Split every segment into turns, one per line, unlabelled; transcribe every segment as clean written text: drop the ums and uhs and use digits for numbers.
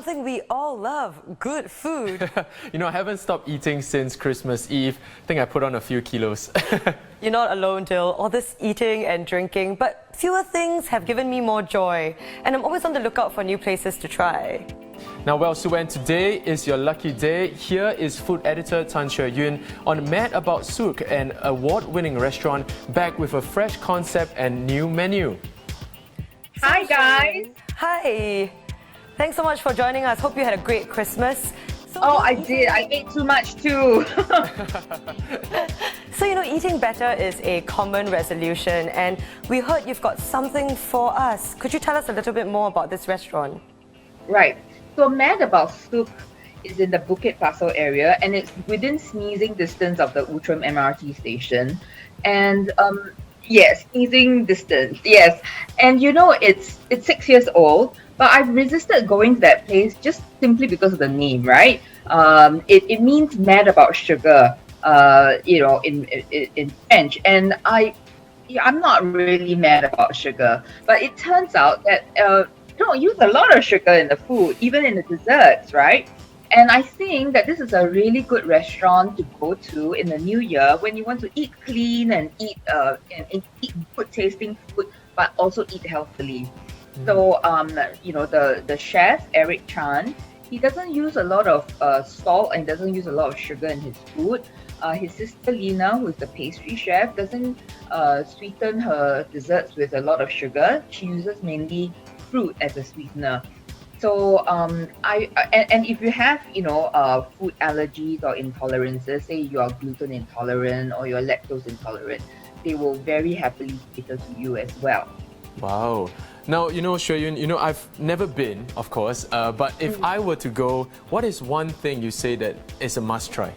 something we all love, good food.
I haven't stopped eating since Christmas Eve. I think I put on a few kilos.
You're not alone, Dill. All this eating and drinking, but fewer things have given me more joy. And I'm always on the lookout for new places to try.
Now, well, Sue, today is your lucky day. Here is food editor Tan Hsueh Yun on Mad About Sucre, an award-winning restaurant back with a fresh concept and new menu.
Hi, guys.
Hi. Thanks so much for joining us. Hope you had a great Christmas.
I did. I ate too much too.
So, eating better is a common resolution, and we heard you've got something for us. Could you tell us a little bit more about this restaurant?
Right. So Mad About Sucre is in the Bukit Pasoh area, and it's within sneezing distance of the Outram MRT station. And yes, sneezing distance. Yes. And it's 6 years old, but I've resisted going to that place just simply because of the name, right? It means mad about sugar, in French. And I'm not really mad about sugar, but it turns out that don't use a lot of sugar in the food, even in the desserts, right? And I think that this is a really good restaurant to go to in the new year when you want to eat clean and eat good tasting food, but also eat healthily. So, the chef, Eric Chan, he doesn't use a lot of salt and doesn't use a lot of sugar in his food. His sister Lina, who is the pastry chef, doesn't sweeten her desserts with a lot of sugar. She uses mainly fruit as a sweetener. So, and if you have, food allergies or intolerances, say you are gluten intolerant or you're lactose intolerant, they will very happily cater to you as well.
Wow. Now, Hsueh Yun, I've never been, of course, but if I were to go, what is one thing you say that is a must try?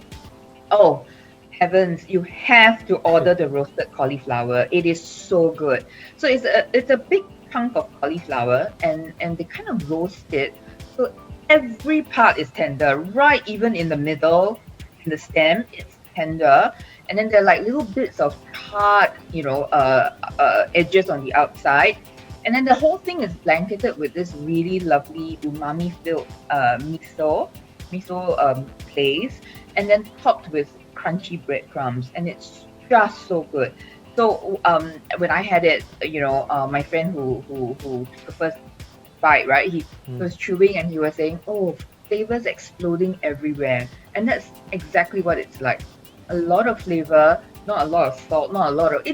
Oh, heavens, you have to order the roasted cauliflower. It is so good. So it's a big chunk of cauliflower, and they kind of roast it. So every part is tender, right? Even in the middle, in the stem, it's tender. And then there are like little bits of charred, edges on the outside. And then the whole thing is blanketed with this really lovely umami-filled miso glaze, and then topped with crunchy breadcrumbs. And it's just so good. So when I had it, my friend who took the first bite, right? He was chewing and he was saying, "Oh, flavors exploding everywhere," and that's exactly what it's like. A lot of flavor, not a lot of salt, not a lot of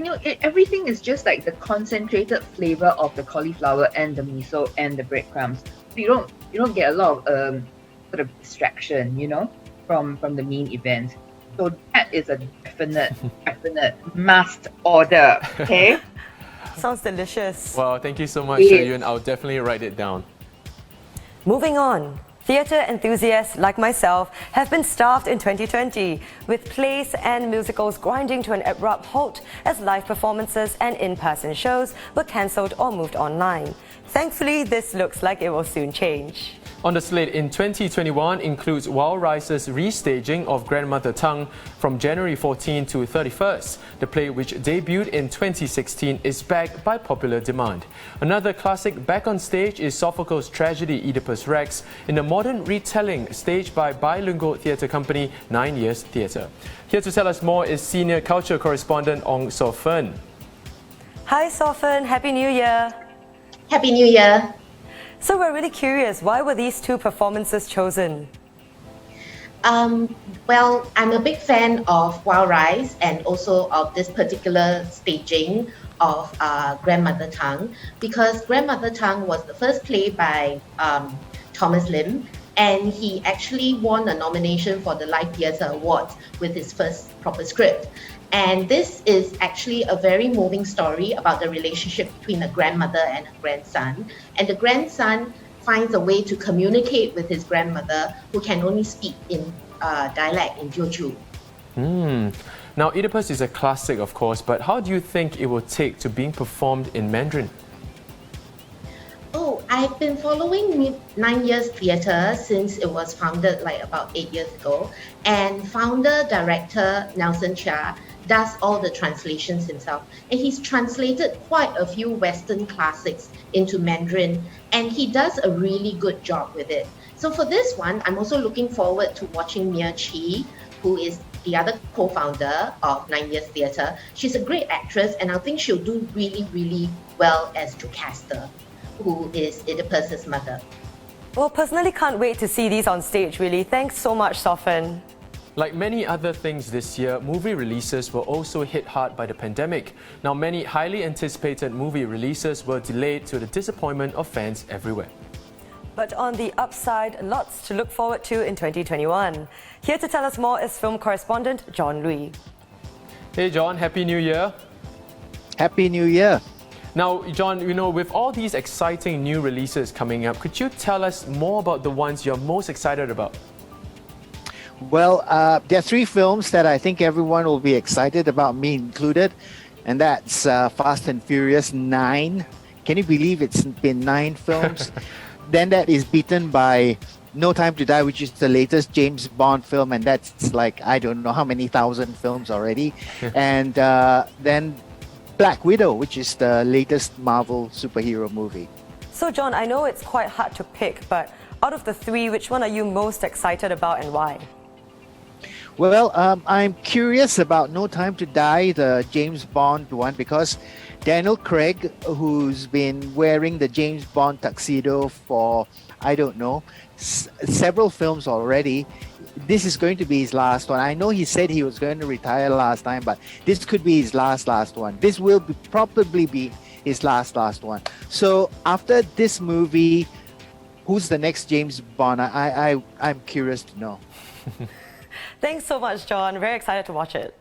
everything is just like the concentrated flavor of the cauliflower and the miso and the breadcrumbs. So you don't get a lot of sort of distraction, from the main event. So that is a definite must order. Okay.
Sounds delicious.
Well, thank you so much, Hsueh Yun. I'll definitely write it down.
Moving on. Theatre enthusiasts like myself have been starved in 2020, with plays and musicals grinding to an abrupt halt as live performances and in-person shows were cancelled or moved online. Thankfully, this looks like it will soon change.
On the slate in 2021 includes Wild Rice's restaging of Grandmother Tongue from January 14 to 31st. The play, which debuted in 2016, is back by popular demand. Another classic back on stage is Sophocles' tragedy Oedipus Rex in a modern retelling staged by bilingual theatre company 9 Years Theatre. Here to tell us more is senior culture correspondent Ong Sor Fern.
Hi Sor Fern, Happy New Year!
Happy New Year!
So we're really curious, why were these two performances chosen?
Well, I'm a big fan of Wild Rice and also of this particular staging of Grandmother Tongue, because Grandmother Tongue was the first play by Thomas Lim, and he actually won a nomination for the Live Theatre Awards with his first proper script. And this is actually a very moving story about the relationship between a grandmother and a grandson. And the grandson finds a way to communicate with his grandmother, who can only speak in dialect in Teochew.
Now, Oedipus is a classic, of course, but how do you think it will take to being performed in Mandarin?
Oh, I've been following 9 Years Theatre since it was founded like about 8 years ago. And founder-director Nelson Chia does all the translations himself. And he's translated quite a few Western classics into Mandarin, and he does a really good job with it. So for this one, I'm also looking forward to watching Mia Chi, who is the other co-founder of 9 Years Theatre. She's a great actress, and I think she'll do really, really well as Jocasta, who is Oedipus's mother.
Well, personally can't wait to see these on stage, really. Thanks so much, Sor Fern.
Like many other things this year, movie releases were also hit hard by the pandemic. Now, many highly anticipated movie releases were delayed to the disappointment of fans everywhere.
But on the upside, lots to look forward to in 2021. Here to tell us more is film correspondent John Lui.
Hey John, Happy New Year.
Happy New Year.
Now, John, with all these exciting new releases coming up, could you tell us more about the ones you're most excited about?
Well, there are three films that I think everyone will be excited about, me included, and that's Fast and Furious 9. Can you believe it's been 9 films? Then that is beaten by No Time to Die, which is the latest James Bond film, and that's like, I don't know how many thousand films already. And then Black Widow, which is the latest Marvel superhero movie.
So John, I know it's quite hard to pick, but out of the three, which one are you most excited about and why?
Well, I'm curious about No Time to Die, the James Bond one, because Daniel Craig, who's been wearing the James Bond tuxedo for, I don't know, several films already, this is going to be his last one. I know he said he was going to retire last time, but this could be his last one. This will probably be his last one. So after this movie, who's the next James Bond? I'm curious to know.
Thanks so much, John. Very excited to watch it.